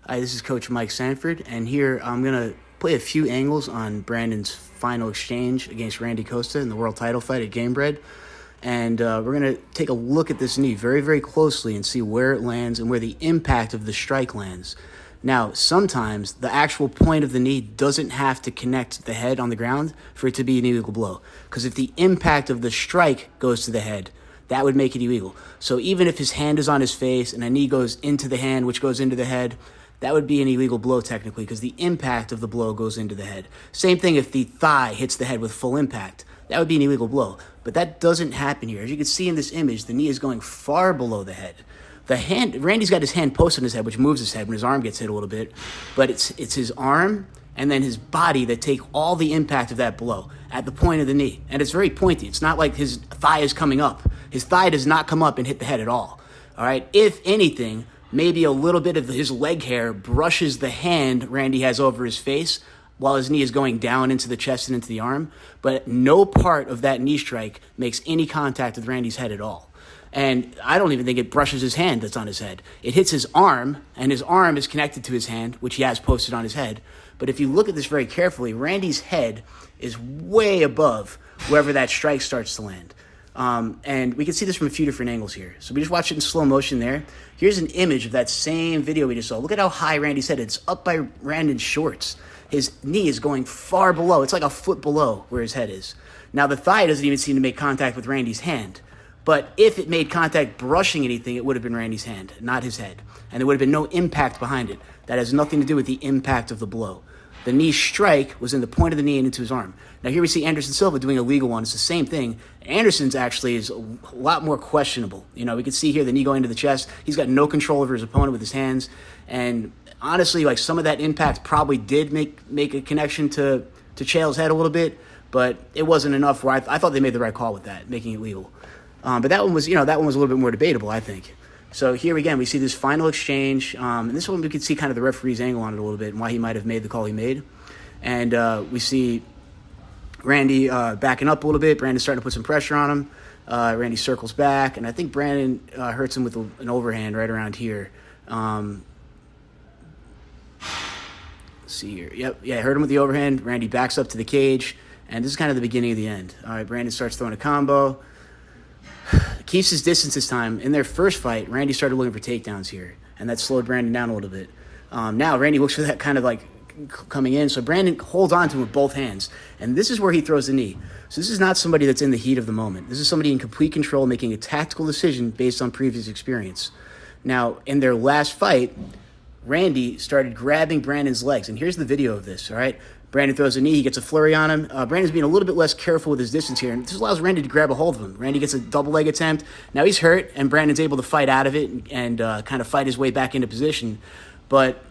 Hi, this is Coach Mike Sanford, and here I'm going to play a few angles on Brandon's final exchange against Randy Costa in the world title fight at Gamebred. And we're going to take a look at this knee very, very closely and see where it lands and where the impact of the strike lands. Now, sometimes the actual point of the knee doesn't have to connect the head on the ground for it to be an illegal blow. Because if the impact of the strike goes to the head, that would make it illegal. So even if his hand is on his face and a knee goes into the hand, which goes into the head, that would be an illegal blow technically because the impact of the blow goes into the head. Same thing if the thigh hits the head with full impact. That would be an illegal blow. But that doesn't happen here. As you can see in this image, the knee is going far below the head. The hand, Randy's got his hand posted on his head, which moves his head when his arm gets hit a little bit. But it's his arm and then his body that take all the impact of that blow at the point of the knee. And it's very pointy. It's not like his thigh is coming up. His thigh does not come up and hit the head at all. All right? If anything, maybe a little bit of his leg hair brushes the hand Randy has over his face while his knee is going down into the chest and into the arm. But no part of that knee strike makes any contact with Randy's head at all. And I don't even think it brushes his hand that's on his head. It hits his arm, and his arm is connected to his hand, which he has posted on his head. But if you look at this very carefully, Randy's head is way above wherever that strike starts to land. And we can see this from a few different angles here. So we just watched it in slow motion there. Here's an image of that same video we just saw. Look at how high Randy's head is. It's up by Brandon's shorts. His knee is going far below. It's like a foot below where his head is. Now, the thigh doesn't even seem to make contact with Randy's hand. But if it made contact brushing anything, it would have been Randy's hand, not his head. And there would have been no impact behind it. That has nothing to do with the impact of the blow. The knee strike was in the point of the knee and into his arm. Now here we see Anderson Silva doing a legal one. It's the same thing. Anderson's actually is a lot more questionable. You know, we can see here the knee going to the chest. He's got no control over his opponent with his hands. And honestly, like some of that impact probably did make a connection to Chael's head a little bit, but it wasn't enough where I thought they made the right call with that, making it legal. But that one was, that one was a little bit more debatable, I think. So here again, we see this final exchange. And this one we can see kind of the referee's angle on it a little bit and why he might have made the call he made. And we see Randy backing up a little bit. Brandon's starting to put some pressure on him. Randy circles back, and I think Brandon hurts him with an overhand right around here. Let's see here. Yep, yeah, hurt him with the overhand. Randy backs up to the cage, and this is kind of the beginning of the end. All right, Brandon starts throwing a combo. Keeps his distance this time. In their first fight, Randy started looking for takedowns here, and that slowed Brandon down a little bit. Now Randy looks for that kind of like coming in, so Brandon holds on to him with both hands, and this is where he throws the knee. So this is not somebody that's in the heat of the moment. This is somebody in complete control making a tactical decision based on previous experience. Now, in their last fight, Randy started grabbing Brandon's legs, and here's the video of this, all right? Brandon throws a knee. He gets a flurry on him. Brandon's being a little bit less careful with his distance here, and this allows Randy to grab a hold of him. Randy gets a double leg attempt. Now he's hurt, and Brandon's able to fight out of it and kind of fight his way back into position. But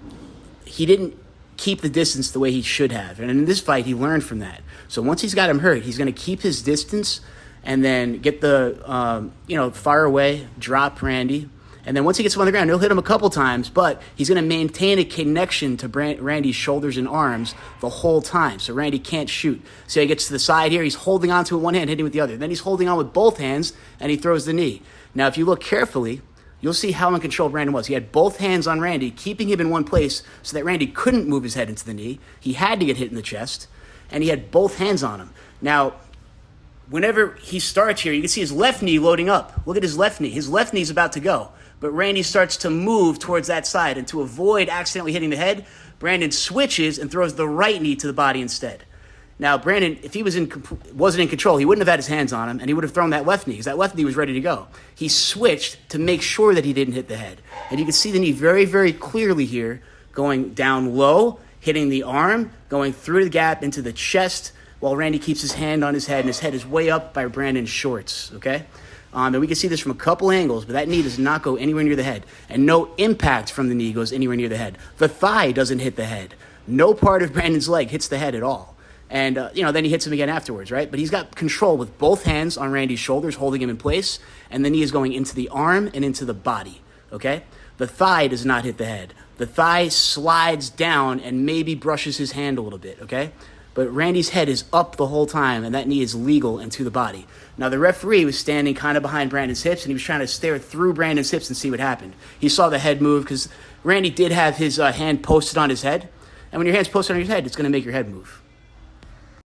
he didn't keep the distance the way he should have. And in this fight, he learned from that. So once he's got him hurt, he's going to keep his distance and then get the, fire away, drop Randy. And then once he gets him on the ground, he'll hit him a couple times, but he's going to maintain a connection to Randy's shoulders and arms the whole time, so Randy can't shoot. So he gets to the side here. He's holding on to it with one hand, hitting with the other. Then he's holding on with both hands, and he throws the knee. Now, if you look carefully, you'll see how in control Brandon was. He had both hands on Randy, keeping him in one place so that Randy couldn't move his head into the knee. He had to get hit in the chest, and he had both hands on him. Now, whenever he starts here, you can see his left knee loading up. Look at his left knee. His left knee is about to go. But Randy starts to move towards that side. And to avoid accidentally hitting the head, Brandon switches and throws the right knee to the body instead. Now, Brandon, if he wasn't in control, he wouldn't have had his hands on him, and he would have thrown that left knee because that left knee was ready to go. He switched to make sure that he didn't hit the head. And you can see the knee very, very clearly here, going down low, hitting the arm, going through the gap into the chest, while Randy keeps his hand on his head, and his head is way up by Brandon's shorts, okay? And we can see this from a couple angles, but that knee does not go anywhere near the head. And no impact from the knee goes anywhere near the head. The thigh doesn't hit the head. No part of Brandon's leg hits the head at all. And, then he hits him again afterwards, right? But he's got control with both hands on Randy's shoulders, holding him in place. And the knee is going into the arm and into the body, okay? The thigh does not hit the head. The thigh slides down and maybe brushes his hand a little bit, okay? But Randy's head is up the whole time, and that knee is legal and to the body. Now, the referee was standing kind of behind Brandon's hips, and he was trying to stare through Brandon's hips and see what happened. He saw the head move because Randy did have his hand posted on his head. And when your hand's posted on your head, it's going to make your head move.